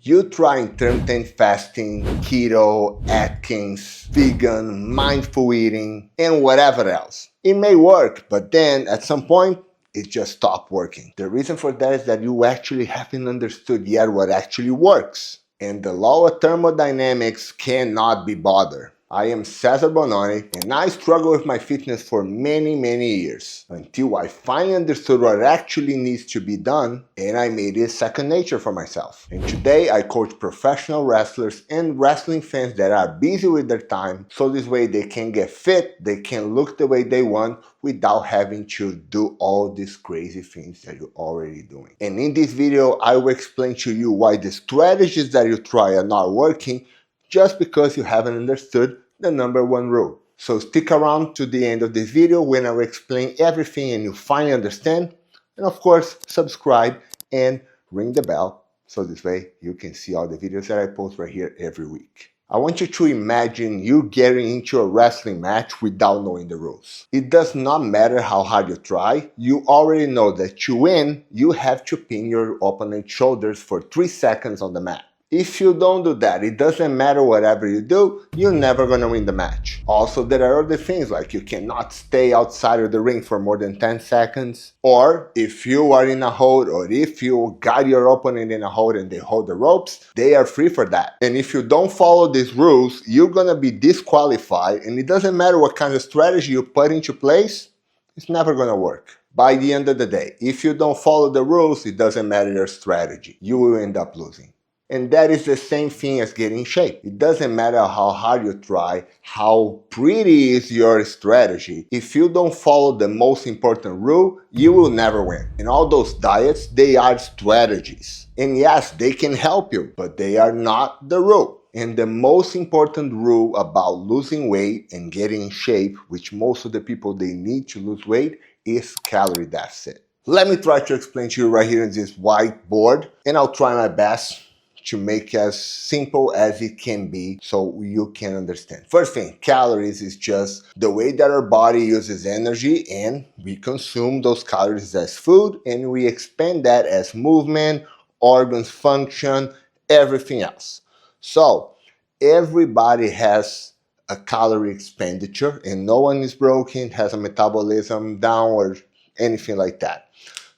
You try intermittent fasting, keto, Atkins, vegan, mindful eating, and whatever else. It may work, but then at some point, it just stopped working. The reason for that is that you actually haven't understood yet what actually works. And the law of thermodynamics cannot be bothered. I am Cezar Bononi, and I struggled with my fitness for many years until I finally understood what actually needs to be done, and I made it second nature for myself. And today I coach professional wrestlers and wrestling fans that are busy with their time, so this way they can get fit, they can look the way they want without having to do all these crazy things that you're already doing. And in this video, I will explain to you why the strategies that you try are not working just because you haven't understood the number one rule. So stick around to the end of this video when I will explain everything and you finally understand. And of course, subscribe and ring the bell so this way you can see all the videos that I post right here every week. I want you to imagine you getting into a wrestling match without knowing the rules. It does not matter how hard you try, you already know that to win, you have to pin your opponent's shoulders for 3 seconds on the mat. If you don't do that, it doesn't matter whatever you do, you're never gonna win the match. Also, there are other things like you cannot stay outside of the ring for more than 10 seconds. Or if you are in a hold, or if you got your opponent in a hold and they hold the ropes, they are free for that. And if you don't follow these rules, you're gonna be disqualified, and it doesn't matter what kind of strategy you put into place, it's never gonna work. By the end of the day, if you don't follow the rules, it doesn't matter your strategy. You will end up losing. And that is the same thing as getting in shape. It doesn't matter how hard you try, how pretty is your strategy. If you don't follow the most important rule, you will never win. And all those diets, they are strategies. And yes, they can help you, but they are not the rule. And the most important rule about losing weight and getting in shape, which most of the people they need to lose weight, is calorie deficit. Let me try to explain to you right here in this whiteboard, and I'll try my best to make as simple as it can be so you can understand. First thing, calories is just the way that our body uses energy, and we consume those calories as food and we expend that as movement, organs function, everything else. So everybody has a calorie expenditure and no one is broken, has a metabolism down or anything like that.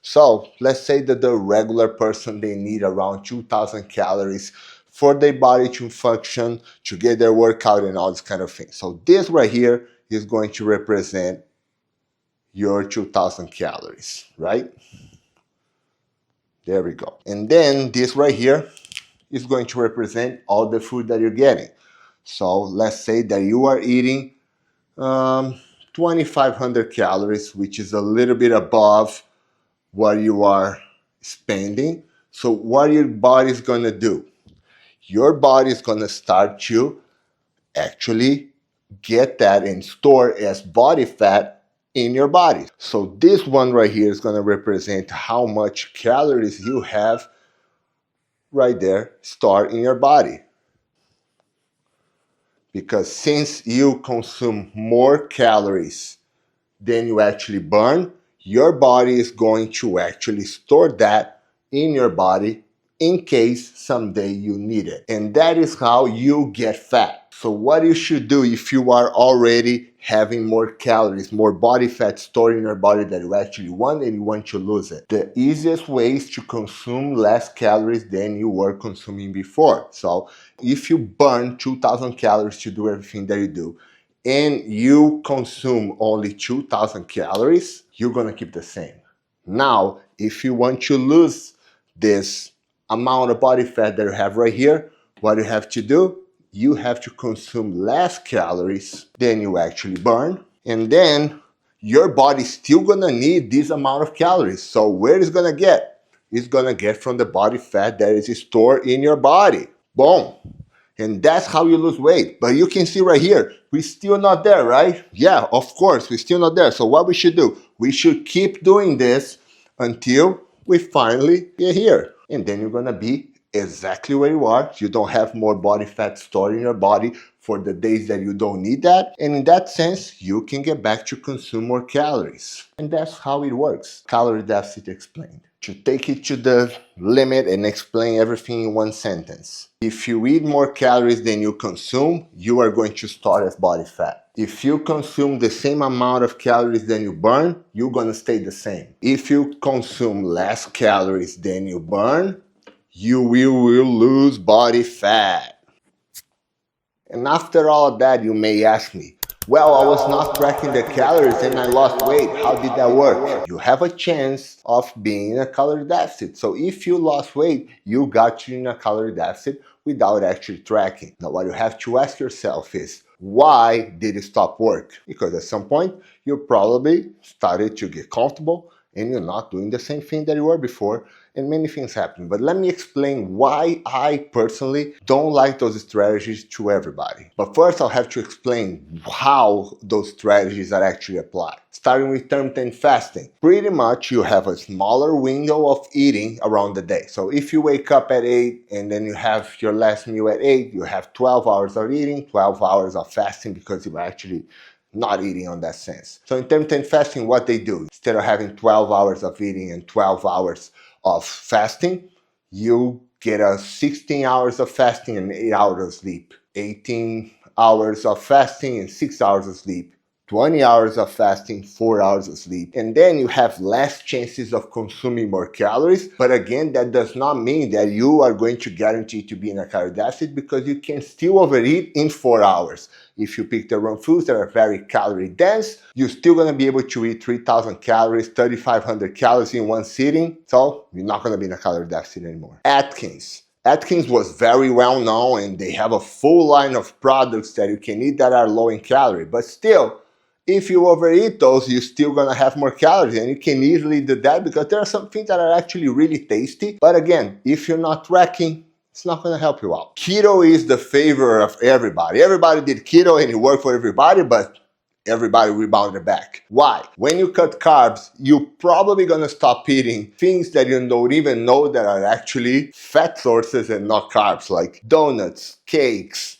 So let's say that the regular person, they need around 2,000 calories for their body to function, to get their workout and all this kind of thing. So this right here is going to represent your 2,000 calories, right? There we go. And then this right here is going to represent all the food that you're getting. So let's say that you are eating 2,500 calories, which is a little bit above what you are spending. So what your body is going to do? Your body is going to start to actually get that and store as body fat in your body. So this one right here is going to represent how much calories you have right there stored in your body. Because since you consume more calories than you actually burn, your body is going to actually store that in your body in case someday you need it. And that is how you get fat. So what you should do if you are already having more calories, more body fat stored in your body that you actually want and you want to lose it. The easiest way is to consume less calories than you were consuming before. So if you burn 2,000 calories to do everything that you do, and you consume only 2,000 calories, you're gonna keep the same. Now, if you want to lose this amount of body fat that you have right here, what you have to do, you have to consume less calories than you actually burn, and then your body's still gonna need this amount of calories. So where is it gonna get? It's gonna get from the body fat that is stored in your body. Boom. And that's how you lose weight. But you can see right here, we're still not there, right? Yeah, of course, we're still not there. So what we should do? We should keep doing this until we finally get here. And then you're gonna be exactly where you are. You don't have more body fat stored in your body for the days that you don't need that. And in that sense, you can get back to consume more calories. And that's how it works. Calorie deficit explained. To take it to the limit and explain everything in one sentence. If you eat more calories than you consume, you are going to store as body fat. If you consume the same amount of calories than you burn, you're going to stay the same. If you consume less calories than you burn, you will lose body fat. And after all of that, you may ask me, well, I was not tracking the calories and I lost weight. How did that work? You have a chance of being in a calorie deficit. So if you lost weight, you got you in a calorie deficit without actually tracking. Now, what you have to ask yourself is, why did it stop work? Because at some point, you probably started to get comfortable and you're not doing the same thing that you were before, and many things happen. But let me explain why I personally don't like those strategies to everybody. But first, I'll have to explain how those strategies are actually applied. Starting with intermittent fasting. Pretty much you have a smaller window of eating around the day. So if you wake up at 8 and then you have your last meal at 8, you have 12 hours of eating, 12 hours of fasting, because you're actually not eating on that sense. So in intermittent fasting, what they do, instead of having 12 hours of eating and 12 hours of fasting, you get a 16 hours of fasting and 8 hours of sleep. 18 hours of fasting and 6 hours of sleep. 20 hours of fasting, 4 hours of sleep. And then you have less chances of consuming more calories. But again, that does not mean that you are going to guarantee to be in a calorie deficit, because you can still overeat in 4 hours. If you pick the wrong foods that are very calorie dense, you're still going to be able to eat 3,000 calories, 3,500 calories in one sitting. So you're not going to be in a calorie deficit anymore. Atkins was very well known, and they have a full line of products that you can eat that are low in calorie. But still, if you overeat those, you're still going to have more calories, and you can easily do that because there are some things that are actually really tasty. But again, if you're not tracking, it's not going to help you out. Keto is the favor of everybody. Everybody did keto and it worked for everybody, but everybody rebounded back. Why? When you cut carbs, you're probably going to stop eating things that you don't even know that are actually fat sources and not carbs, like donuts, cakes,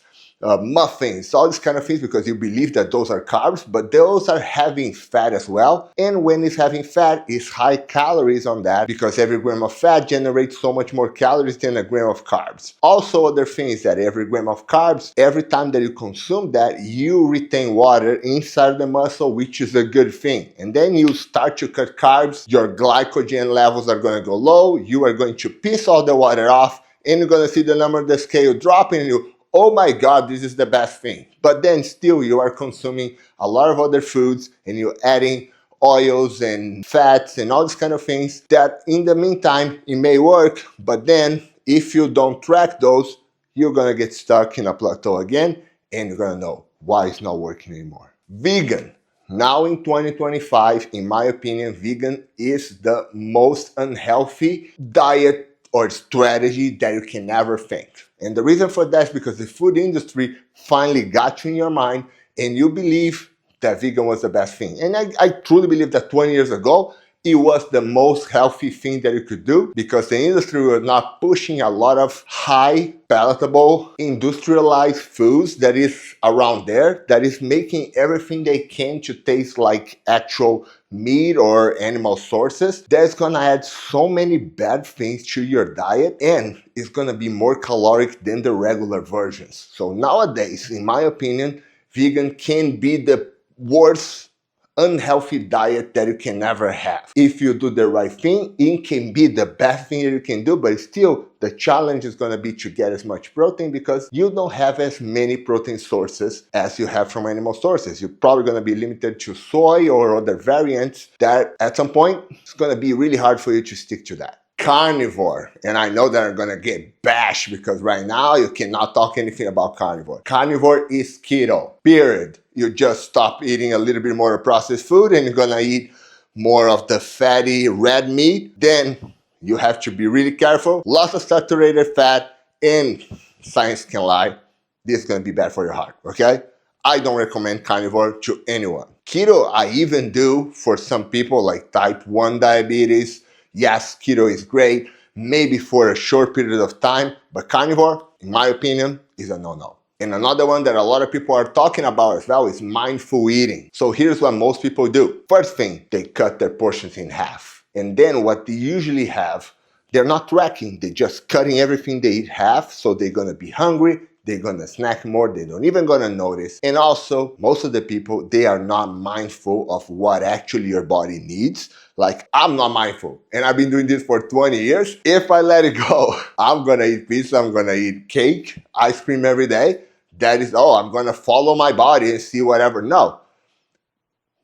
muffins, all these kind of things, because you believe that those are carbs, but those are having fat as well. And when it's having fat, it's high calories on that, because every gram of fat generates so much more calories than a gram of carbs. Also, other things that every gram of carbs, every time that you consume that, you retain water inside the muscle, which is a good thing. And then you start to cut carbs, your glycogen levels are going to go low, you are going to piss all the water off, and you're going to see the number of the scale dropping, and you, oh my God, this is the best thing. But then still you are consuming a lot of other foods, and you're adding oils and fats and all these kind of things that in the meantime, it may work. But then if you don't track those, you're going to get stuck in a plateau again, and you're going to know why it's not working anymore. Vegan. Now in 2025, in my opinion, vegan is the most unhealthy diet or strategy that you can ever think. And the reason for that is because the food industry finally got you in your mind, and you believe that vegan was the best thing. And I truly believe that 20 years ago, it was the most healthy thing that you could do, because the industry was not pushing a lot of high palatable industrialized foods that is around there, that is making everything they can to taste like actual meat or animal sources. That's gonna add so many bad things to your diet, and it's gonna be more caloric than the regular versions. So nowadays, in my opinion, vegan can be the worst unhealthy diet that you can ever have. If you do the right thing, it can be the best thing that you can do, but still the challenge is going to be to get as much protein, because you don't have as many protein sources as you have from animal sources. You're probably going to be limited to soy or other variants that at some point it's going to be really hard for you to stick to that. Carnivore, and I know that I'm gonna get bashed because right now you cannot talk anything about carnivore. Carnivore is keto, period. You just stop eating a little bit more processed food and you're gonna eat more of the fatty red meat. Then you have to be really careful. Lots of saturated fat, and science can lie. This is gonna be bad for your heart, okay? I don't recommend carnivore to anyone. Keto, I even do for some people like type 1 diabetes. Yes, keto is great, maybe for a short period of time, but carnivore, in my opinion, is a no-no. And another one that a lot of people are talking about as well is mindful eating. So here's what most people do. First thing, they cut their portions in half. And then what they usually have, they're not tracking, they're just cutting everything they eat half, so they're gonna be hungry, they're gonna snack more, they don't even gonna notice. And also, most of the people, they are not mindful of what actually your body needs. Like, I'm not mindful, and I've been doing this for 20 years. If I let it go, I'm gonna eat pizza, I'm gonna eat cake, ice cream every day. That is, oh, I'm gonna follow my body and see whatever. No,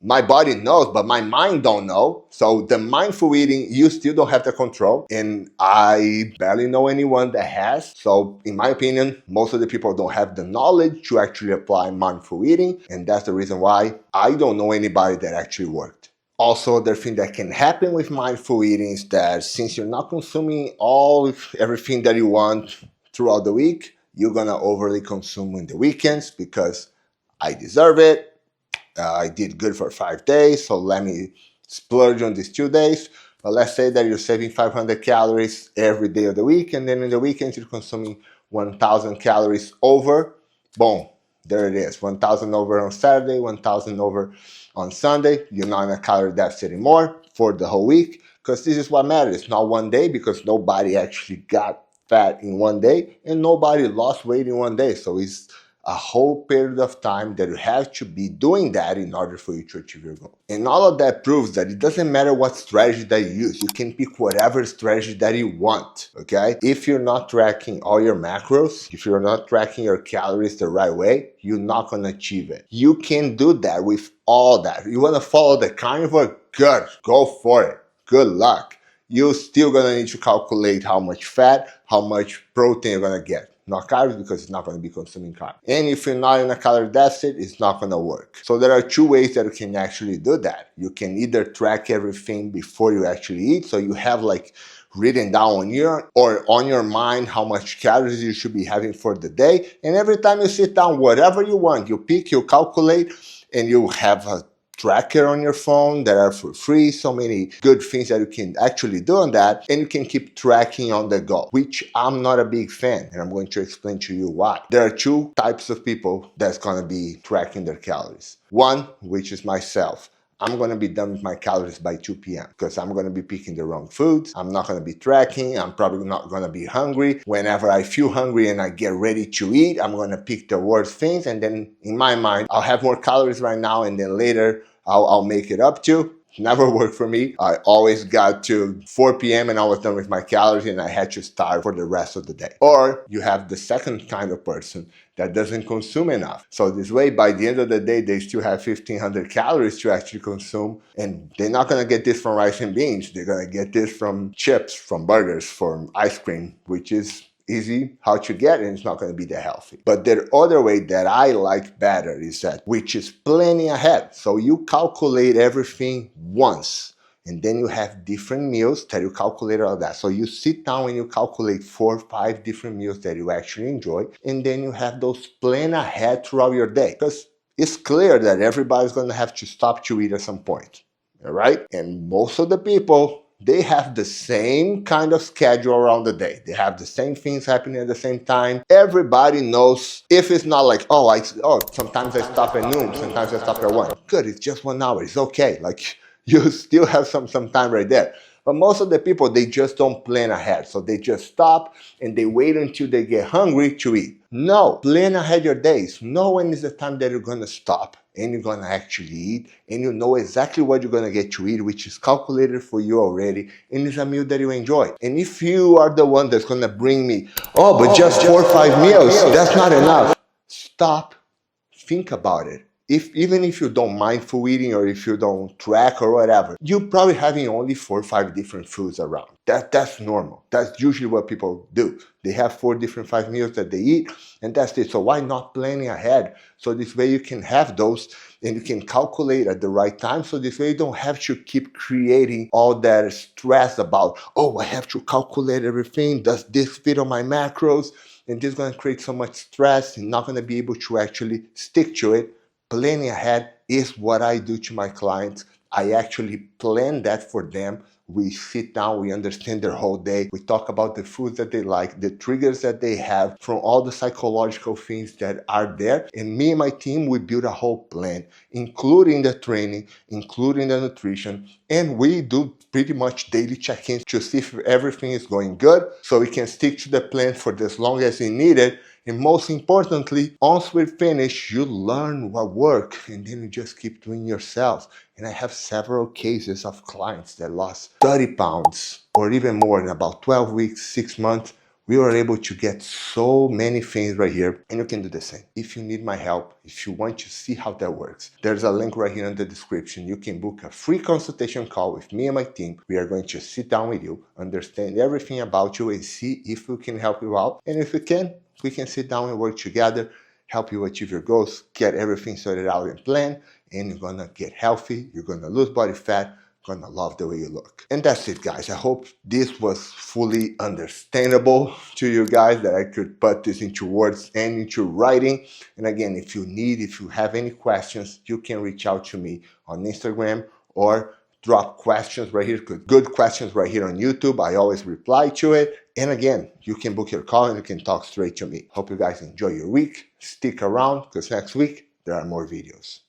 my body knows, but my mind don't know. So the mindful eating, you still don't have the control. And I barely know anyone that has. So in my opinion, most of the people don't have the knowledge to actually apply mindful eating. And that's the reason why I don't know anybody that actually worked. Also, the thing that can happen with mindful eating is that since you're not consuming everything that you want throughout the week, you're gonna overly consume in the weekends because I deserve it. I did good for 5 days, so let me splurge on these 2 days. But let's say that you're saving 500 calories every day of the week, and then in the weekends you're consuming 1,000 calories over. Boom, there it is. 1,000 over on Saturday, 1,000 over on Sunday. You're not in a calorie deficit anymore for the whole week, because this is what matters. Not one day, because nobody actually got fat in one day, and nobody lost weight in one day. So it's a whole period of time that you have to be doing that in order for you to achieve your goal. And all of that proves that it doesn't matter what strategy that you use. You can pick whatever strategy that you want, okay? If you're not tracking all your macros, if you're not tracking your calories the right way, you're not gonna achieve it. You can do that with all that. You wanna follow the carnivore? Good, go for it. Good luck. You're still gonna need to calculate how much fat, how much protein you're gonna get. Not carbs, because it's not going to be consuming carbs. And if you're not in a calorie deficit, it's not going to work. So there are two ways that you can actually do that. You can either track everything before you actually eat, so you have like written down on your mind how much calories you should be having for the day. And every time you sit down, whatever you want, you pick, you calculate, and you have a tracker on your phone that are for free. So many good things that you can actually do on that, and you can keep tracking on the go, which I'm not a big fan, and I'm going to explain to you why. There are two types of people that's going to be tracking their calories. One, which is myself. I'm going to be done with my calories by 2 p.m. because I'm going to be picking the wrong foods. I'm not going to be tracking. I'm probably not going to be hungry. Whenever I feel hungry and I get ready to eat, I'm going to pick the worst things. And then in my mind, I'll have more calories right now, and then later I'll make it up to. Never worked for me. I always got to 4 p.m. and I was done with my calories and I had to starve for the rest of the day. Or you have the second kind of person that doesn't consume enough. So this way, by the end of the day, they still have 1,500 calories to actually consume. And they're not going to get this from rice and beans. They're going to get this from chips, from burgers, from ice cream, which is easy how to get, and it's not going to be that healthy. But the other way that I like better is that, which is planning ahead. So you calculate everything once, and then you have different meals that you calculate all that. So you sit down and you calculate 4 or 5 different meals that you actually enjoy, and then you have those plan ahead throughout your day. Because it's clear that everybody's going to have to stop to eat at some point, all right? And most of the people, they have the same kind of schedule around the day. They have the same things happening at the same time. Everybody knows, if it's not like, sometimes I stop at noon, sometimes I stop at 1. Good, it's just 1 hour, it's okay. Like, you still have some time right there. But most of the people, they just don't plan ahead. So they just stop and they wait until they get hungry to eat. No, plan ahead your days. Know when is the time that you're gonna stop and you're gonna actually eat, and you know exactly what you're gonna get to eat, which is calculated for you already, and it's a meal that you enjoy. And if you are the one that's gonna bring me, but just 4 or 5 meals, that's not enough. Stop, think about it. Even if you don't mindful eating, or if you don't track or whatever, you're probably having only 4 or 5 different foods around. That's normal. That's usually what people do. They have 4 different 5 meals that they eat, and that's it. So why not planning ahead? So this way you can have those and you can calculate at the right time. So this way you don't have to keep creating all that stress about, I have to calculate everything. Does this fit on my macros? And this is going to create so much stress. You're not going to be able to actually stick to it. Planning ahead is what I do to my clients. I actually plan that for them We sit down, we understand their whole day. We talk about the foods that they like, the triggers that they have, from all the psychological things that are there. And me and my team, we build a whole plan, including the training, including the nutrition. And we do pretty much daily check-ins to see if everything is going good, so we can stick to the plan for as long as we need it. And most importantly, once we're finished, you learn what works, and then you just keep doing yourself. And I have several cases of clients that lost 30 pounds or even more in about 12 weeks, 6 months. We were able to get so many things right here, and you can do the same. If you need my help, if you want to see how that works, there's a link right here in the description. You can book a free consultation call with me and my team. We are going to sit down with you, understand everything about you, and see if we can help you out. And if we can sit down and work together, help you achieve your goals, get everything sorted out and planned, and you're gonna get healthy, you're gonna lose body fat, gonna love the way you look. And that's it, guys. I hope this was fully understandable to you guys, that I could put this into words and into writing. And again, if you have any questions, you can reach out to me on Instagram or drop questions right here. Good questions right here on YouTube. I always reply to it. And again, you can book your call and you can talk straight to me. Hope you guys enjoy your week. Stick around, because next week there are more videos.